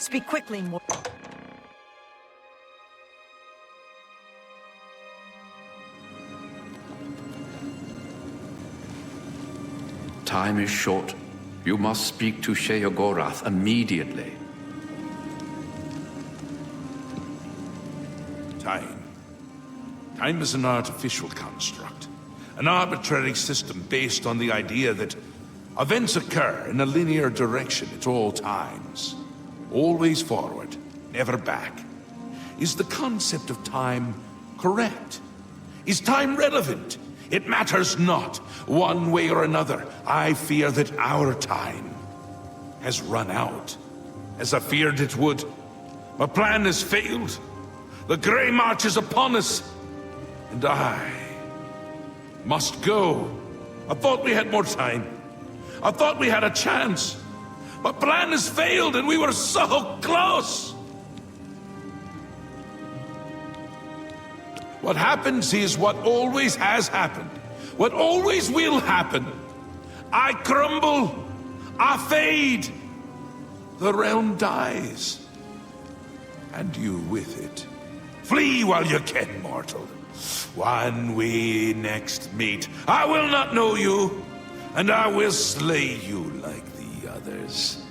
Speak quickly, more. Time is short. You must speak to Sheogorath immediately. Time. Time is an artificial construct. An arbitrary system based on the idea that events occur in a linear direction at all times. Always forward, never back. Is the concept of time correct? Is time relevant? It matters not, one way or another. I fear that our time has run out, as I feared it would. My plan has failed. The Grey March is upon us, and I must go. I thought we had more time. I thought we had a chance. My plan has failed, and we were so close. What happens is what always has happened. What always will happen. I crumble. I fade. The realm dies. And you with it. Flee while you can, mortal. When we next meet, I will not know you, and I will slay you like the others.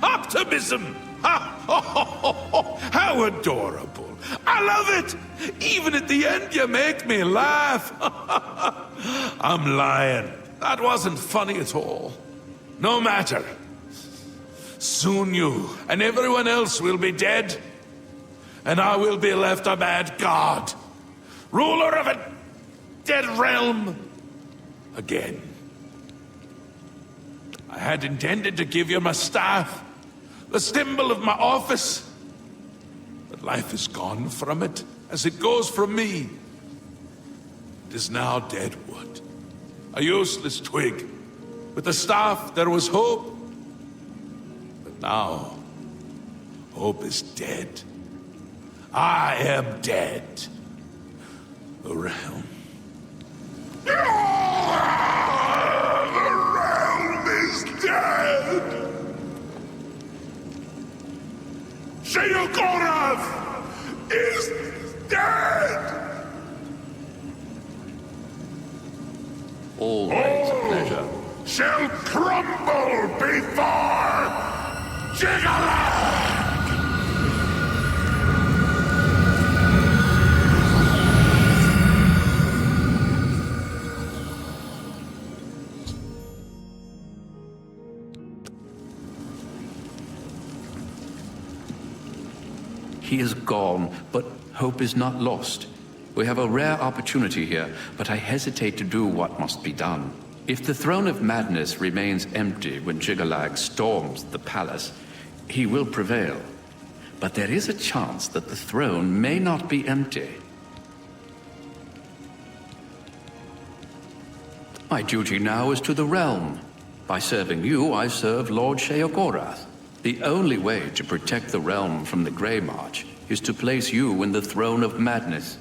Optimism! How adorable! I love it! Even at the end, you make me laugh. I'm lying. That wasn't funny at all. No matter. Soon you and everyone else will be dead, and I will be left a mad god, ruler of a dead realm again. I had intended to give you my staff, the symbol of my office, but life is gone from it, as it goes from me. It is now dead wood, a useless twig. With the staff there was hope, but now hope is dead. I am dead. The realm. The realm is dead! Sheogorath is dead! Always a pleasure. Shall crumble before Jiggler! He is gone, but hope is not lost. We have a rare opportunity here, but I hesitate to do what must be done. If the Throne of Madness remains empty when Jiggalag storms the palace, he will prevail. But there is a chance that the throne may not be empty. My duty now is to the realm. By serving you, I serve Lord Sheogorath. The only way to protect the realm from the Grey March is to place you in the Throne of Madness.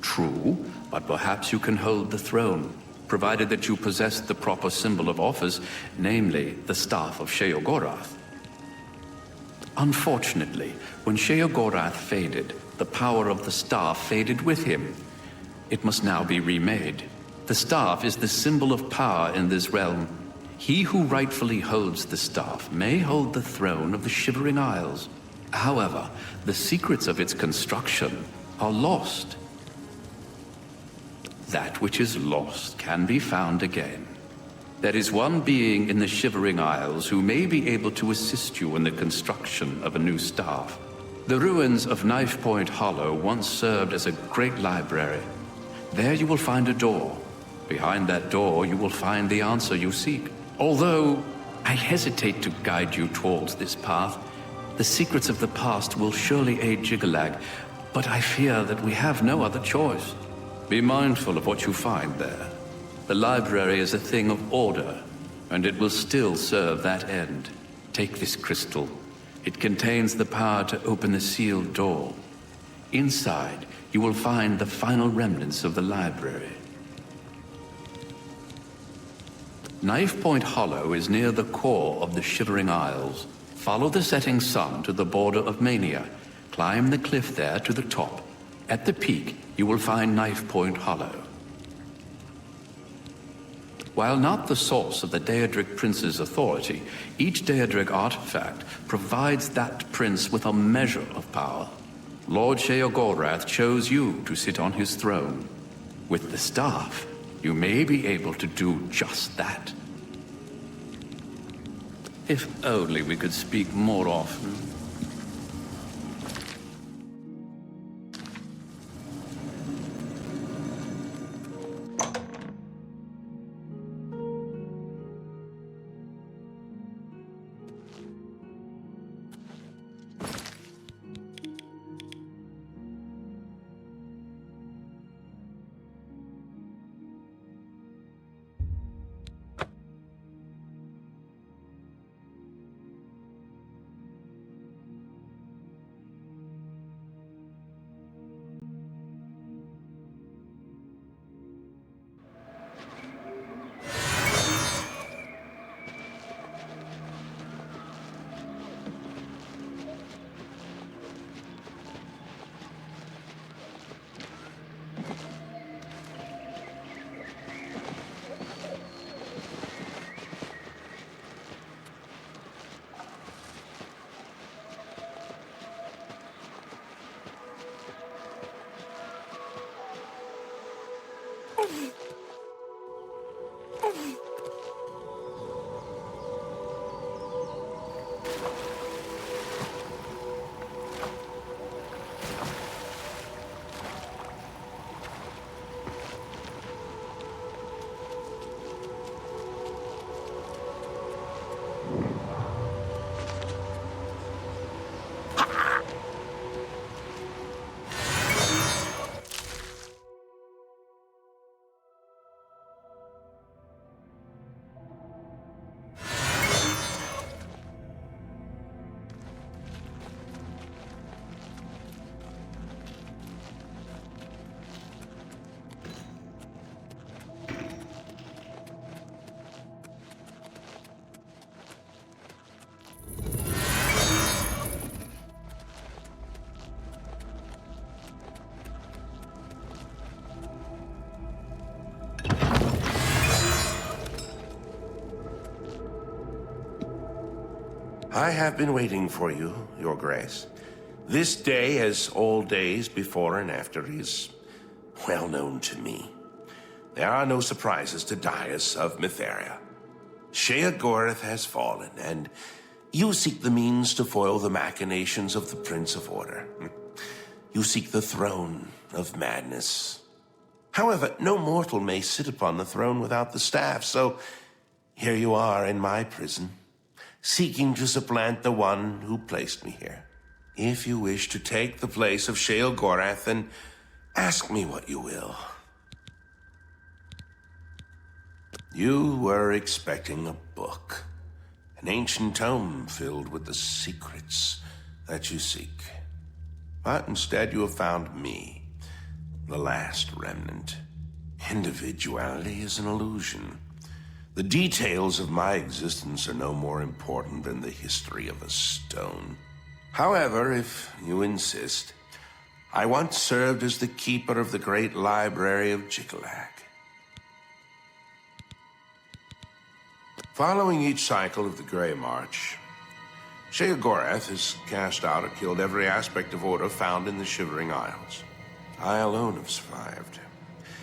True, but perhaps you can hold the throne, provided that you possess the proper symbol of office, namely the Staff of Sheogorath. Unfortunately, when Sheogorath faded, the power of the staff faded with him. It must now be remade. The staff is the symbol of power in this realm. He who rightfully holds the staff may hold the throne of the Shivering Isles. However, the secrets of its construction are lost. That which is lost can be found again. There is one being in the Shivering Isles who may be able to assist you in the construction of a new staff. The ruins of Knife Point Hollow once served as a great library. There you will find a door. Behind that door you will find the answer you seek. Although I hesitate to guide you towards this path, the secrets of the past will surely aid Jiggalag, but I fear that we have no other choice. Be mindful of what you find there. The library is a thing of order, and it will still serve that end. Take this crystal. It contains the power to open the sealed door. Inside, you will find the final remnants of the library. Knife Point Hollow is near the core of the Shivering Isles. Follow the setting sun to the border of Mania. Climb the cliff there to the top. At the peak, you will find Knife Point Hollow. While not the source of the Daedric Prince's authority, each Daedric artifact provides that prince with a measure of power. Lord Sheogorath chose you to sit on his throne. With the staff, you may be able to do just that. If only we could speak more often. I have been waiting for you, Your Grace. This day, as all days before and after, is well known to me. There are no surprises to Dias of Mytheria. Sheogorath has fallen, and you seek the means to foil the machinations of the Prince of Order. You seek the throne of madness. However, no mortal may sit upon the throne without the staff, so here you are in my prison, seeking to supplant the one who placed me here. If you wish to take the place of Sheogorath, then ask me what you will. You were expecting a book, an ancient tome filled with the secrets that you seek. But instead you have found me, the last remnant. Individuality is an illusion. The details of my existence are no more important than the history of a stone. However, if you insist, I once served as the keeper of the great library of Jiglag. Following each cycle of the Grey March, Sheogorath has cast out or killed every aspect of order found in the Shivering Isles. I alone have survived.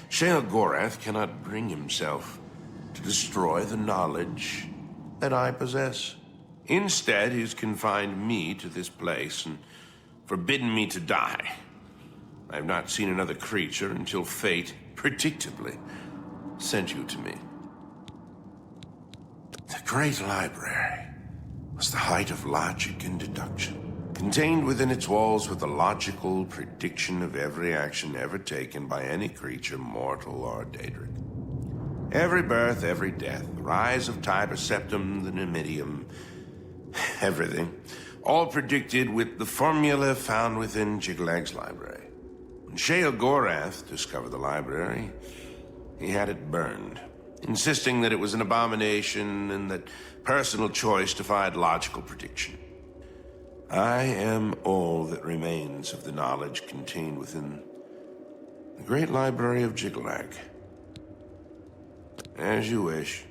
Sheogorath cannot bring himself to destroy the knowledge that I possess. Instead, he's confined me to this place and forbidden me to die. I have not seen another creature until fate, predictably, sent you to me. The Great Library was the height of logic and deduction. Contained within its walls was the logical prediction of every action ever taken by any creature, mortal or Daedric. Every birth, every death, the rise of Tiber Septim, the Numidium, everything, all predicted with the formula found within Jiglag's library. When Sheogorath discovered the library, he had it burned. insisting that it was an abomination and that personal choice defied logical prediction. I am all that remains of the knowledge contained within the great library of Jiggelag. As you wish.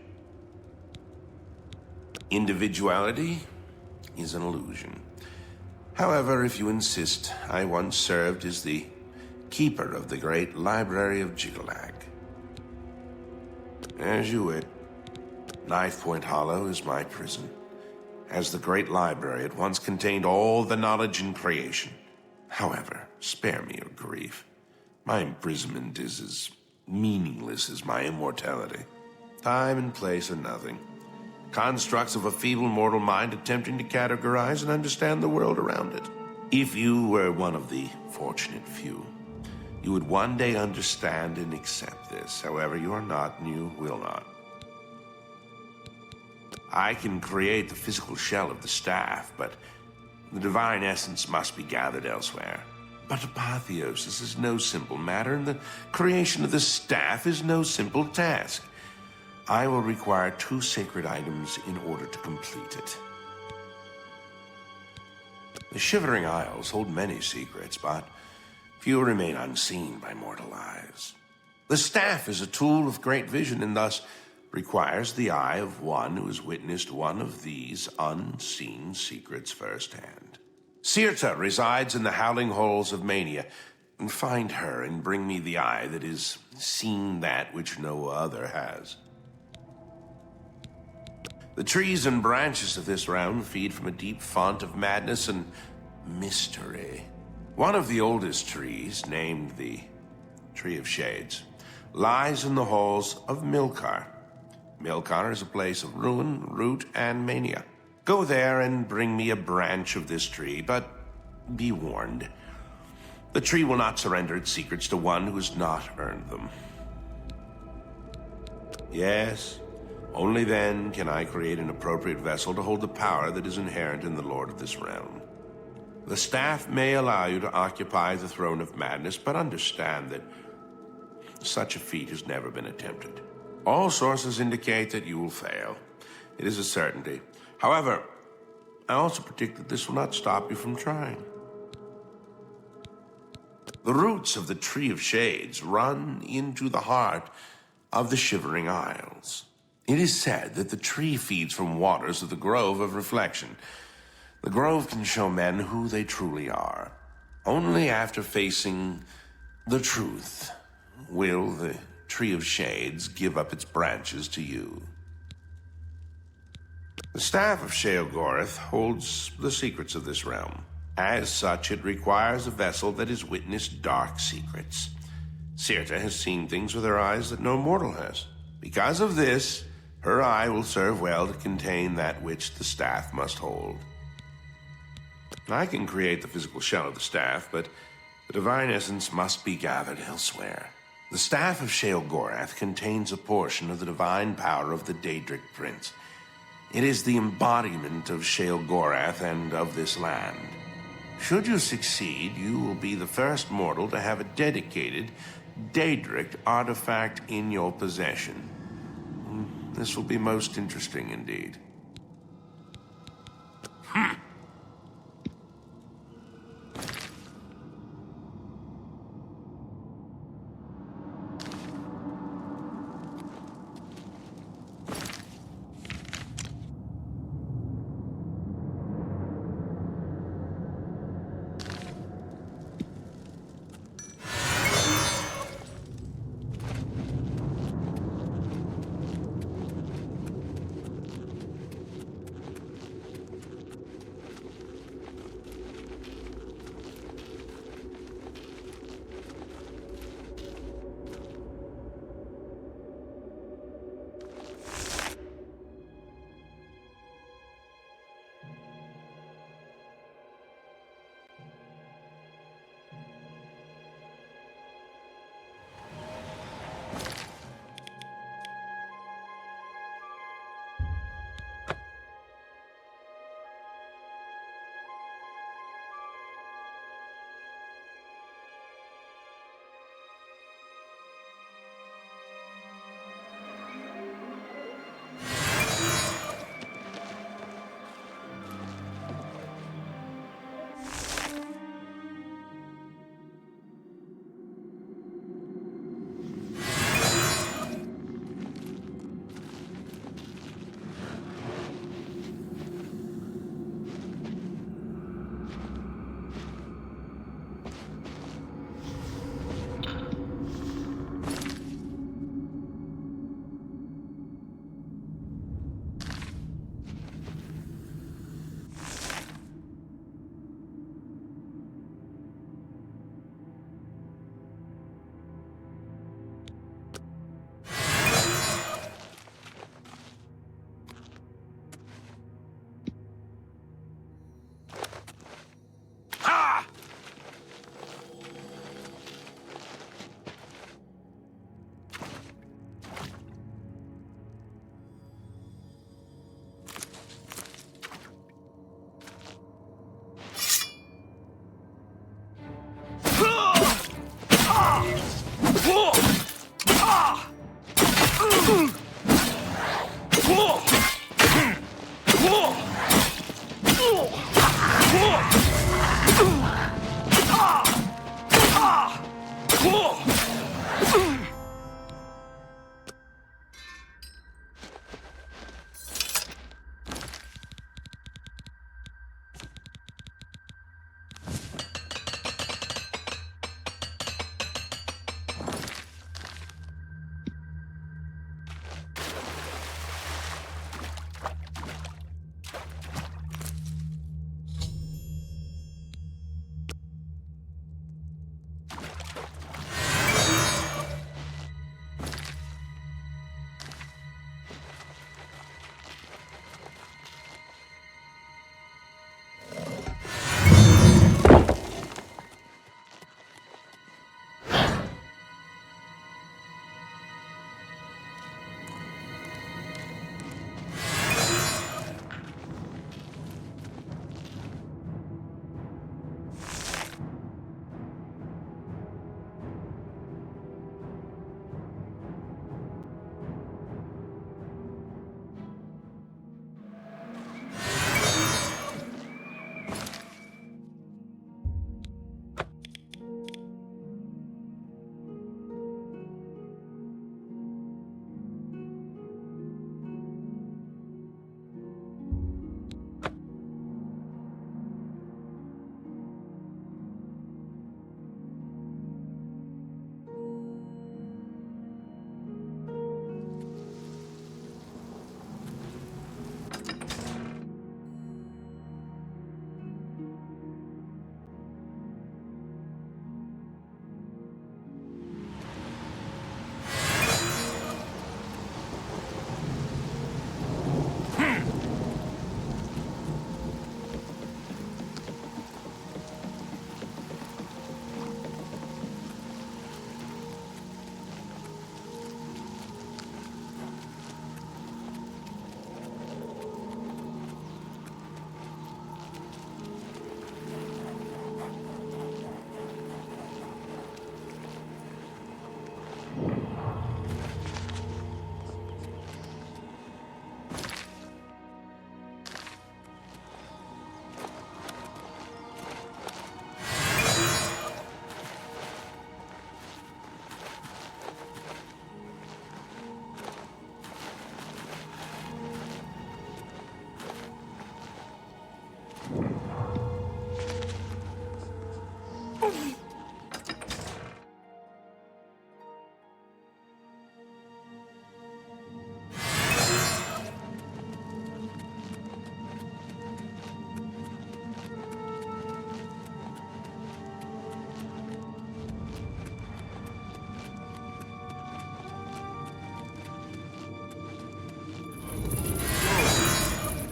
Individuality is an illusion. However, if you insist, I once served as the keeper of the great library of Jiggelag. As you wish. Knife Point Hollow is my prison. As the great library, it once contained all the knowledge in creation. However, spare me your grief. My imprisonment is as meaningless as my immortality. Time and place are nothing. Constructs of a feeble mortal mind attempting to categorize and understand the world around it. If you were one of the fortunate few, you would one day understand and accept this. However, you are not, and you will not. I can create the physical shell of the staff, but the divine essence must be gathered elsewhere. But apotheosis is no simple matter, and the creation of the staff is no simple task. I will require 2 sacred items in order to complete it. The Shivering Isles hold many secrets, but few remain unseen by mortal eyes. The staff is a tool of great vision and thus requires the eye of one who has witnessed one of these unseen secrets firsthand. Sirta resides in the howling halls of Mania. Find her and bring me the eye that has seen that which no other has. The trees and branches of this realm feed from a deep font of madness and mystery. One of the oldest trees, named the Tree of Shades, lies in the halls of Milkar. Milkar is a place of ruin, root, and mania. Go there and bring me a branch of this tree, but be warned. The tree will not surrender its secrets to one who has not earned them. Yes, only then can I create an appropriate vessel to hold the power that is inherent in the Lord of this realm. The staff may allow you to occupy the throne of madness, but understand that such a feat has never been attempted. All sources indicate that you will fail. It is a certainty. However, I also predict that this will not stop you from trying. The roots of the Tree of Shades run into the heart of the Shivering Isles. It is said that the tree feeds from waters of the Grove of Reflection. The Grove can show men who they truly are. Only after facing the truth will the Tree of Shades give up its branches to you. The Staff of Sheogorath holds the secrets of this realm. As such, it requires a vessel that has witnessed dark secrets. Sirta has seen things with her eyes that no mortal has. Because of this, her eye will serve well to contain that which the staff must hold. I can create the physical shell of the staff, but the divine essence must be gathered elsewhere. The Staff of Sheogorath contains a portion of the divine power of the Daedric Prince. It is the embodiment of Sheogorath and of this land. Should you succeed, you will be the first mortal to have a dedicated Daedric artifact in your possession. This will be most interesting indeed.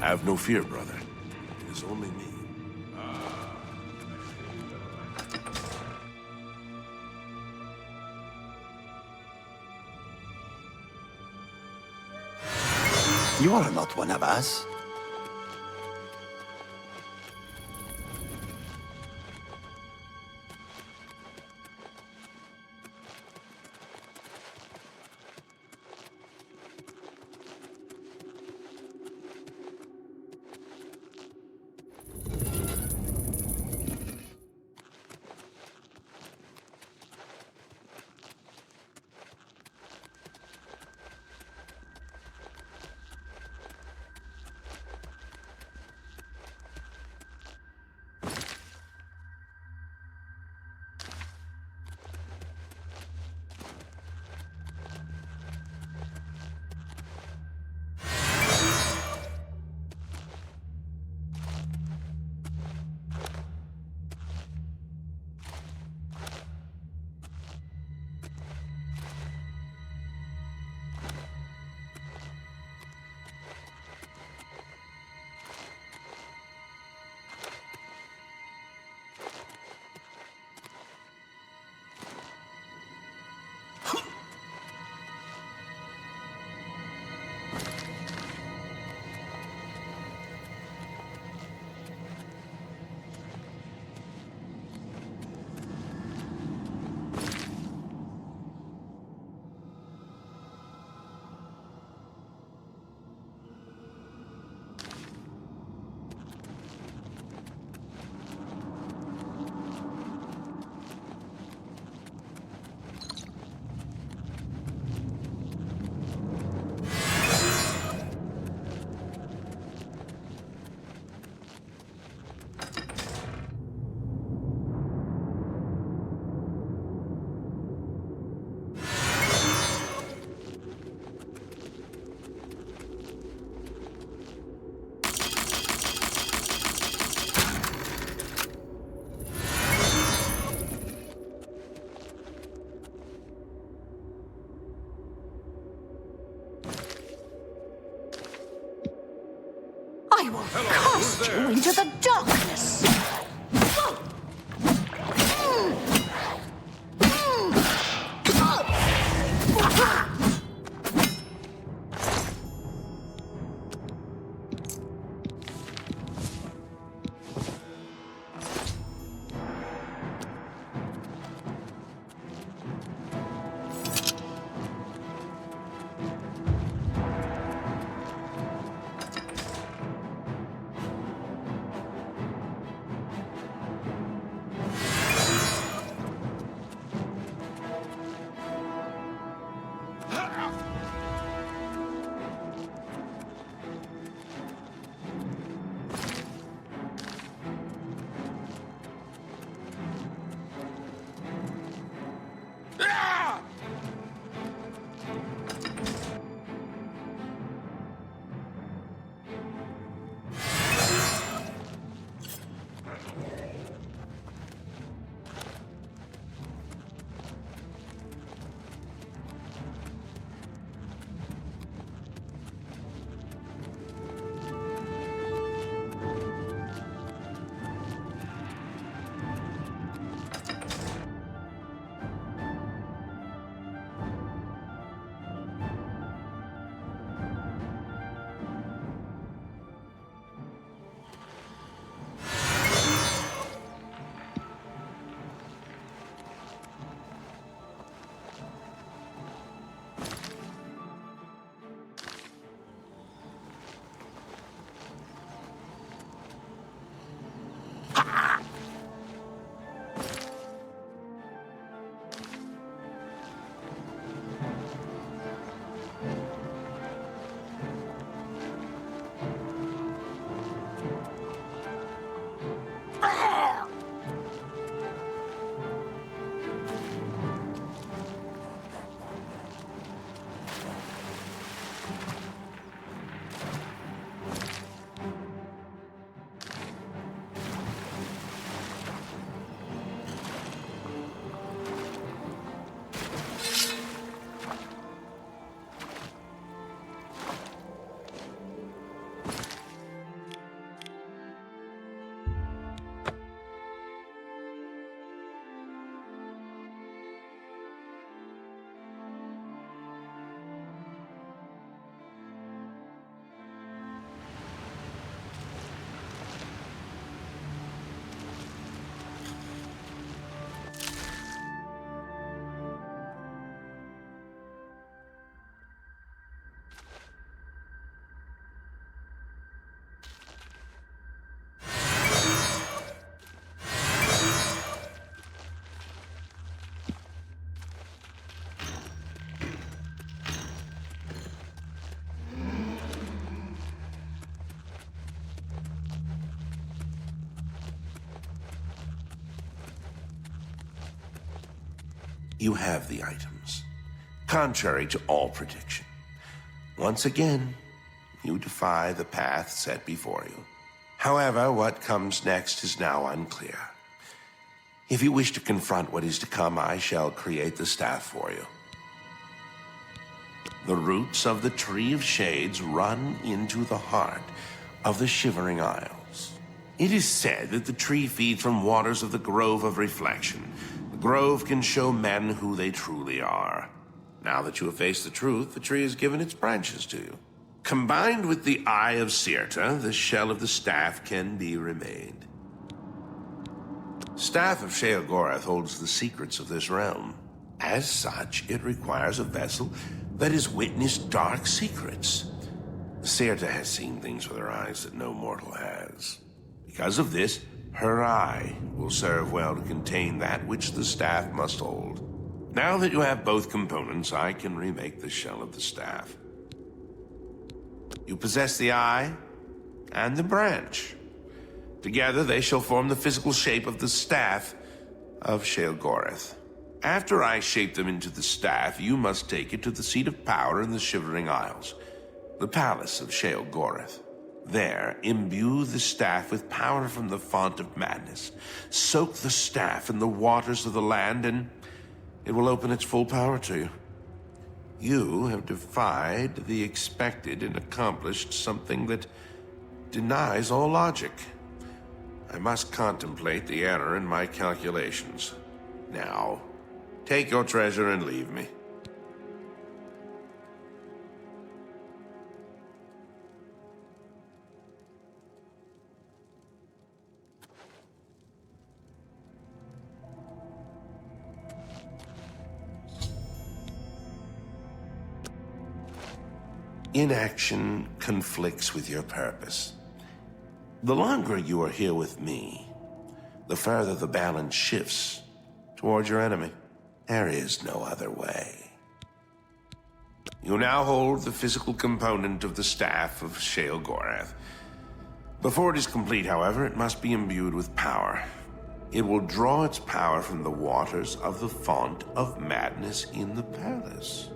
Have no fear, brother. It is only me. You are not one of us. Cast you into the darkness! You have the items, contrary to all prediction. Once again, you defy the path set before you. However, what comes next is now unclear. If you wish to confront what is to come, I shall create the staff for you. The roots of the Tree of Shades run into the heart of the Shivering Isles. It is said that the tree feeds from waters of the Grove of Reflection. The grove can show men who they truly are. Now that you have faced the truth, the tree has given its branches to you. Combined with the Eye of Sirta, the shell of the staff can be remade. Staff of Sheogorath holds the secrets of this realm. As such, it requires a vessel that has witnessed dark secrets. Sirta has seen things with her eyes that no mortal has. Because of this, her eye will serve well to contain that which the staff must hold. Now that you have both components, I can remake the shell of the staff. You possess the eye and the branch. Together, they shall form the physical shape of the staff of Sheogorath. After I shape them into the staff, you must take it to the seat of power in the Shivering Isles, the palace of Sheogorath. There, imbue the staff with power from the font of madness. Soak the staff in the waters of the land, and it will open its full power to you. You have defied the expected and accomplished something that denies all logic. I must contemplate the error in my calculations. Now, take your treasure and leave me. Inaction conflicts with your purpose. The longer you are here with me, the further the balance shifts towards your enemy. There is no other way. You now hold the physical component of the staff of Sheogorath. Before it is complete, however, it must be imbued with power. It will draw its power from the waters of the font of madness in the palace.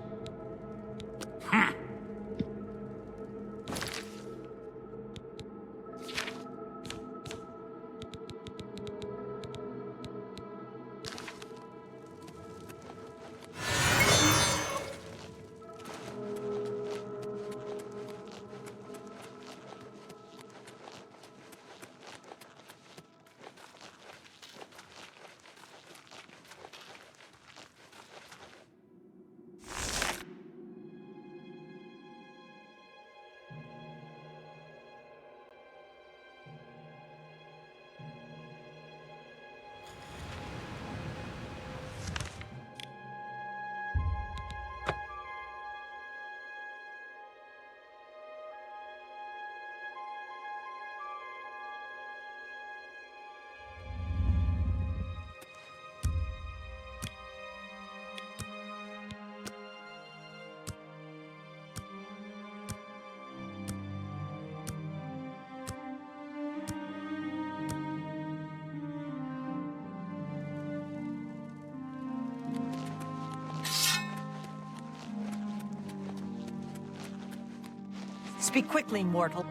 Speak quickly, mortal.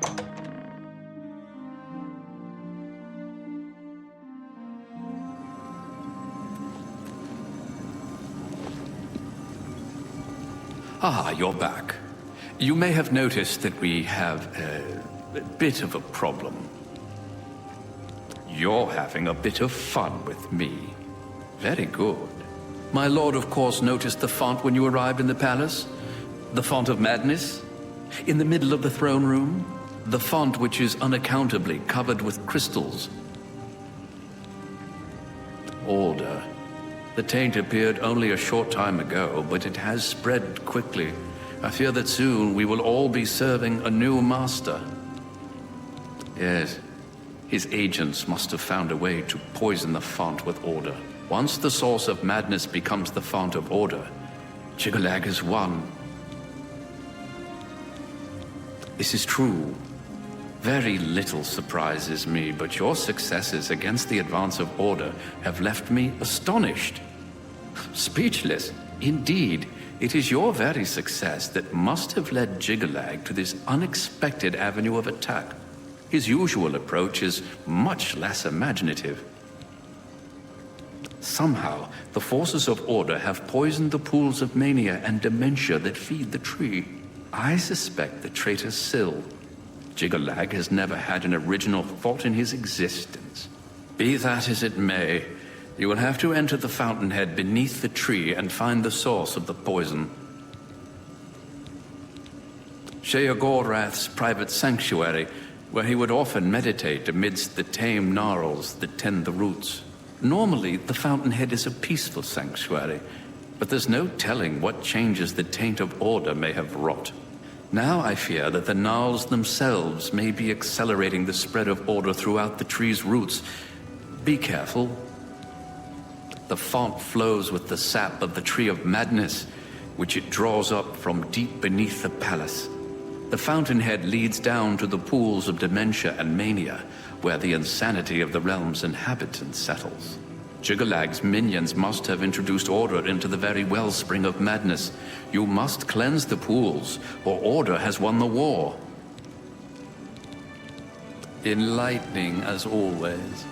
Ah, you're back. You may have noticed that we have a bit of a problem. You're having a bit of fun with me. Very good. My lord, of course, noticed the font when you arrived in the palace? The font of madness? In the middle of the throne room? The font which is unaccountably covered with crystals. Order. The taint appeared only a short time ago, but it has spread quickly. I fear that soon we will all be serving a new master. Yes, his agents must have found a way to poison the font with order. Once the source of madness becomes the font of order, Jiggalag is won. This is true. Very little surprises me, but your successes against the advance of order have left me astonished. Speechless. Indeed, it is your very success that must have led Jiggalag to this unexpected avenue of attack. His usual approach is much less imaginative. Somehow, the forces of order have poisoned the pools of mania and dementia that feed the tree. I suspect the traitor Syl. Jiggalag has never had an original thought in his existence. Be that as it may, you will have to enter the fountainhead beneath the tree and find the source of the poison. Sheogorath's private sanctuary, where he would often meditate amidst the tame gnarls that tend the roots. Normally, the fountainhead is a peaceful sanctuary, but there's no telling what changes the taint of order may have wrought. Now I fear that the gnarls themselves may be accelerating the spread of order throughout the tree's roots. Be careful. The font flows with the sap of the tree of madness, which it draws up from deep beneath the palace. The fountainhead leads down to the pools of dementia and mania, where the insanity of the realm's inhabitants settles. Jiggalag's minions must have introduced order into the very wellspring of madness. You must cleanse the pools, or order has won the war. Enlightening as always.